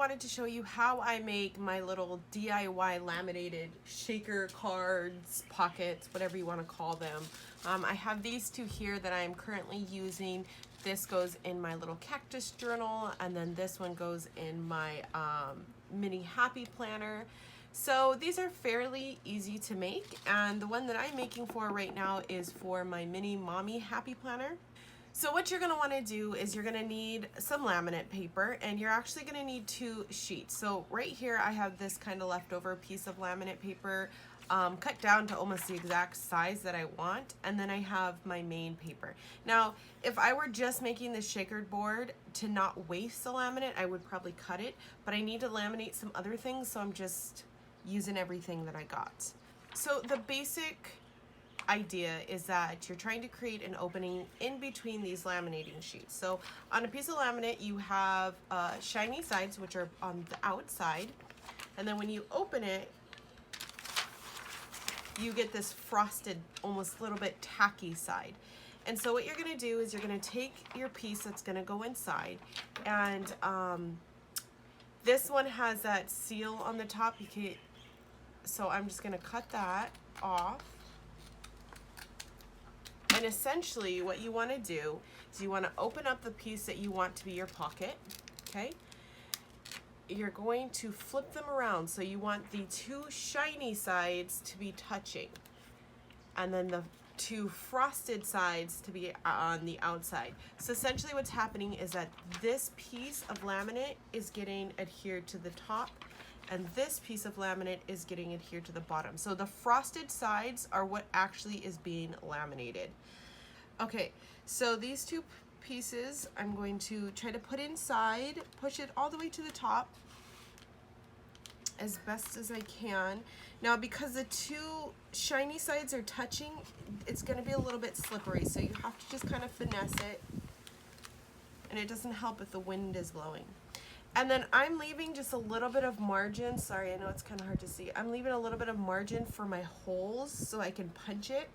wanted to show you how I make my little DIY laminated shaker cards, pockets, whatever you want to call them. I have these two here that I'm currently using. This goes in my little cactus journal, and then this one goes in my mini happy planner. So these are fairly easy to make, and the one that I'm making for right now is for my mini mommy happy planner. So what you're going to want to do is you're going to need some laminate paper, and you're actually going to need 2 sheets. So right here I have this kind of leftover piece of laminate paper cut down to almost the exact size that I want, and then I have my main paper. Now if I were just making this shaker board to not waste the laminate, I would probably cut it, but I need to laminate some other things, so I'm just using everything that I got. So the basic idea is that you're trying to create an opening in between these laminating sheets. So on a piece of laminate you have shiny sides, which are on the outside, and then when you open it you get this frosted, almost a little bit tacky side. And so what you're going to do is you're going to take your piece that's going to go inside, and this one has that seal on the top. So I'm just going to cut that off. And essentially what you want to do is you want to open up the piece that you want to be your pocket, okay? You're going to flip them around, so you want the 2 shiny sides to be touching, and then the 2 frosted sides to be on the outside. So essentially what's happening is that this piece of laminate is getting adhered to the top, and this piece of laminate is getting adhered to the bottom. So the frosted sides are what actually is being laminated. Okay, so these 2 pieces I'm going to try to put inside, push it all the way to the top as best as I can. Now because the 2 shiny sides are touching, it's going to be a little bit slippery, so you have to just kind of finesse it, and it doesn't help if the wind is blowing. And then I'm leaving just a little bit of margin. Sorry, I know it's kind of hard to see. I'm leaving a little bit of margin for my holes so I can punch it.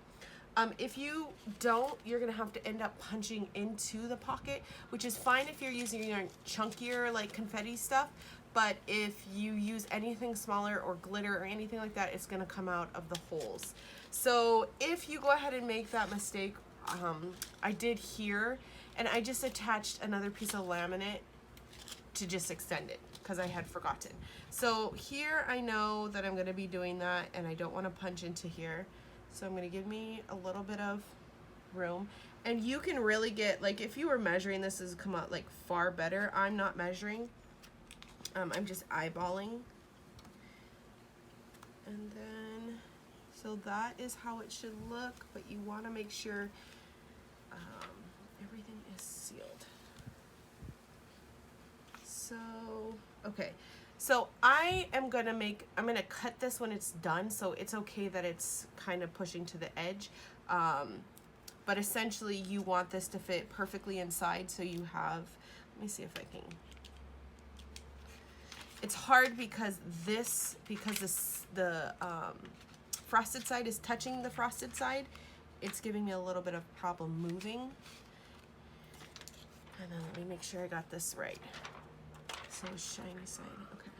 If you don't, you're gonna have to end up punching into the pocket, which is fine if you're using your chunkier like confetti stuff, but if you use anything smaller or glitter or anything like that, it's gonna come out of the holes. So if you go ahead and make that mistake, I did here, and I just attached another piece of laminate to just extend it because I had forgotten. So here I know that I'm gonna be doing that, and I don't wanna punch into here. So I'm going to give me a little bit of room, and you can really get, like, if you were measuring this, this would come out like far better. I'm not measuring, I'm just eyeballing. And then, so that is how it should look, but you want to make sure everything is sealed. So, okay. So I'm gonna cut this when it's done, so it's okay that it's kind of pushing to the edge. But essentially you want this to fit perfectly inside, so you have, let me see if I can. It's hard because the frosted side is touching the frosted side. It's giving me a little bit of problem moving. And then let me make sure I got this right. So shiny side, okay.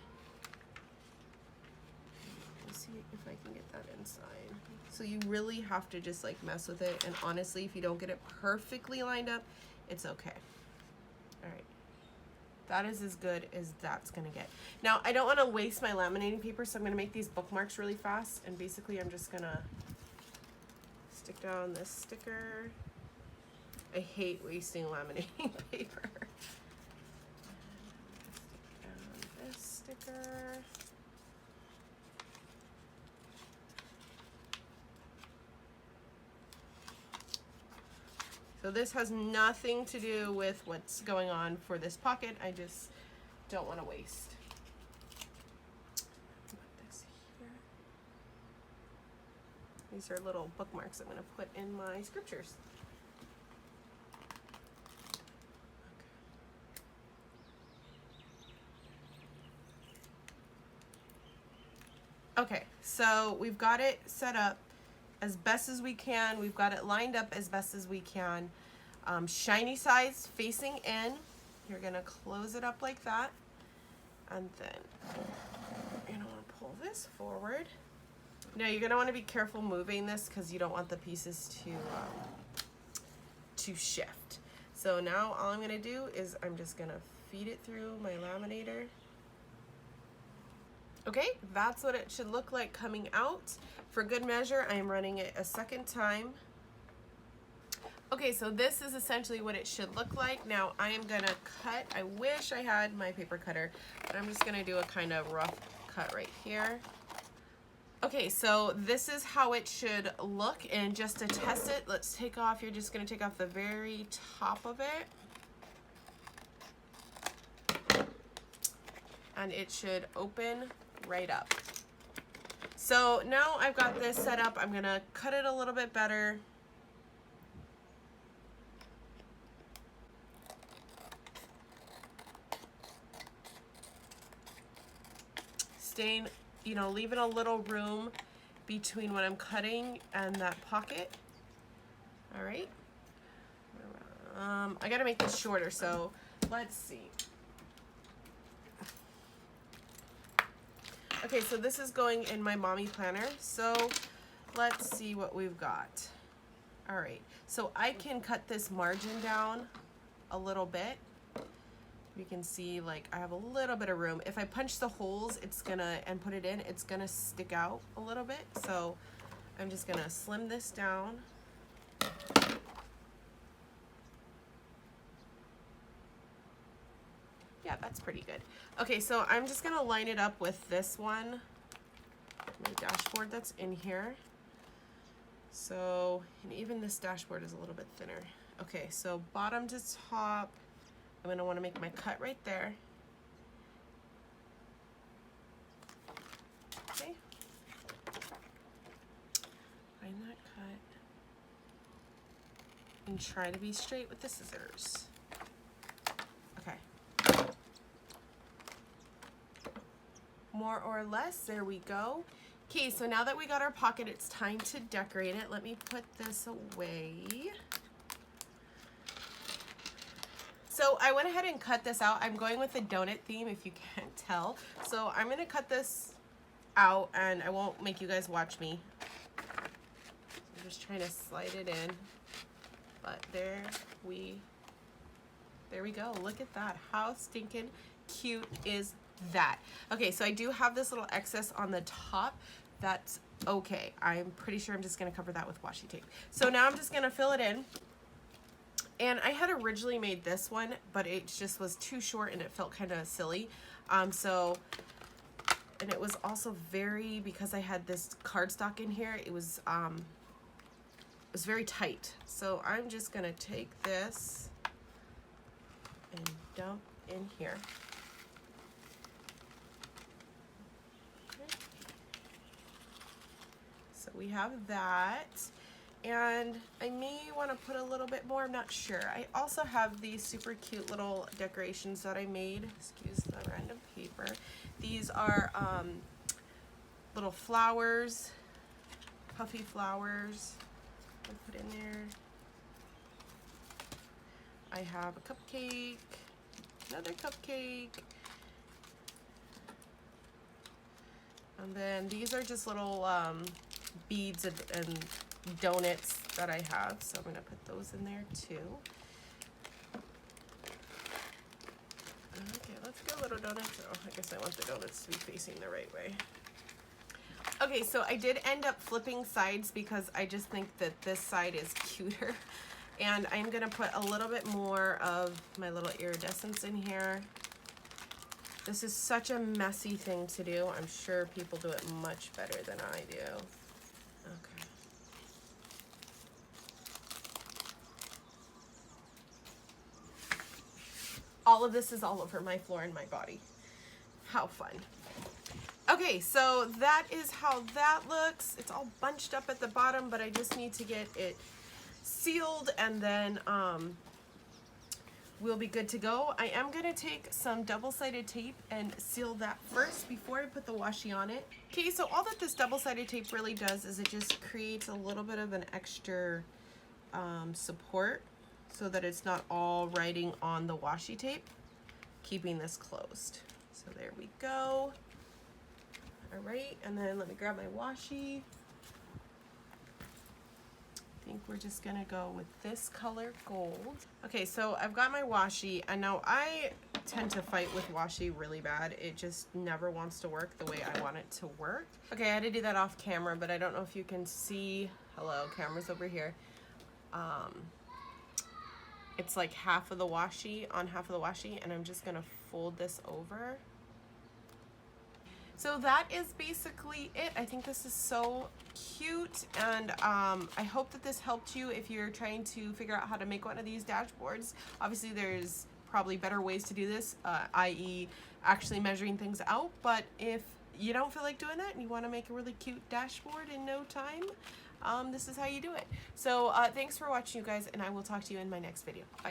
Let's see if I can get that inside. So you really have to just like mess with it, and honestly, if you don't get it perfectly lined up, it's okay. All right, that is as good as that's gonna get. Now, I don't wanna waste my laminating paper, so I'm gonna make these bookmarks really fast, and basically I'm just gonna stick down this sticker. I hate wasting laminating paper. Sticker. So this has nothing to do with what's going on for this pocket. I just don't want to waste. Put this here. These are little bookmarks I'm going to put in my scriptures. Okay, so we've got it set up as best as we can. We've got it lined up as best as we can. Shiny sides facing in. You're gonna close it up like that. And then you're gonna want to pull this forward. Now you're gonna want to be careful moving this because you don't want the pieces to shift. So now all I'm gonna do is I'm just gonna feed it through my laminator. Okay, that's what it should look like coming out. For good measure, I am running it a second time. Okay, so this is essentially what it should look like. Now I am gonna cut. I wish I had my paper cutter, but I'm just gonna do a kind of rough cut right here. Okay, so this is how it should look, and just to test it, let's take off, you're just gonna take off the very top of it. And it should open right up. So now I've got this set up, I'm gonna cut it a little bit better. Staying, you know, leaving a little room between what I'm cutting and that pocket. All right. I gotta make this shorter, so let's see. Okay, so this is going in my mommy planner. So let's see what we've got. All right, so I can cut this margin down a little bit. You can see, like, I have a little bit of room. If I punch the holes, it's gonna, and put it in, it's gonna stick out a little bit. So I'm just gonna slim this down. Yeah, that's pretty good. Okay, so I'm just gonna line it up with this one, my dashboard that's in here. So, and even this dashboard is a little bit thinner. Okay, so bottom to top, I'm gonna wanna make my cut right there. Okay. Find that cut. And try to be straight with the scissors. Okay. More or less, there we go. Okay, so now that we got our pocket, it's time to decorate it. Let me put this away. So I went ahead and cut this out. I'm going with the donut theme, if you can't tell. So I'm gonna cut this out, and I won't make you guys watch me. I'm just trying to slide it in, but there we go. Look at that. How stinking cute is that? Okay, so I do have this little excess on the top. That's okay. I'm pretty sure I'm just gonna cover that with washi tape. So now I'm just gonna fill it in. And I had originally made this one, but it just was too short and it felt kind of silly. And it was also very, because I had this cardstock in here, it was very tight. So I'm just gonna take this and dump in here. Okay. So we have that. And I may want to put a little bit more, I'm not sure. I also have these super cute little decorations that I made. Excuse the random paper. These are little flowers, puffy flowers. I'll put in there. I have a cupcake, another cupcake. And then these are just little beads and donuts that I have, so I'm gonna put those in there too. Okay, let's go little donuts. Oh, I guess I want the donuts to be facing the right way. Okay, so I did end up flipping sides because I just think that this side is cuter. And I'm gonna put a little bit more of my little iridescence in here. This is such a messy thing to do. I'm sure people do it much better than I do. Okay. All of this is all over my floor and my body. How fun. Okay, so that is how that looks. It's all bunched up at the bottom, but I just need to get it sealed, and then we'll be good to go. I am gonna take some double-sided tape and seal that first before I put the washi on it. Okay, so all that this double-sided tape really does is it just creates a little bit of an extra support so that it's not all riding on the washi tape, keeping this closed. So there we go. All right, and then let me grab my washi. I think we're just gonna go with this color gold. Okay, so I've got my washi, and now I tend to fight with washi really bad. It just never wants to work the way I want it to work. Okay, I had to do that off camera, but I don't know if you can see, hello, camera's over here. It's like half of the washi on half of the washi, and I'm just gonna fold this over. So that is basically it. I think this is so cute, and I hope that this helped you if you're trying to figure out how to make one of these dashboards. Obviously there's probably better ways to do this, i.e. actually measuring things out, but if you don't feel like doing that and you want to make a really cute dashboard in no time, this is how you do it. So thanks for watching, you guys, and I will talk to you in my next video. Bye.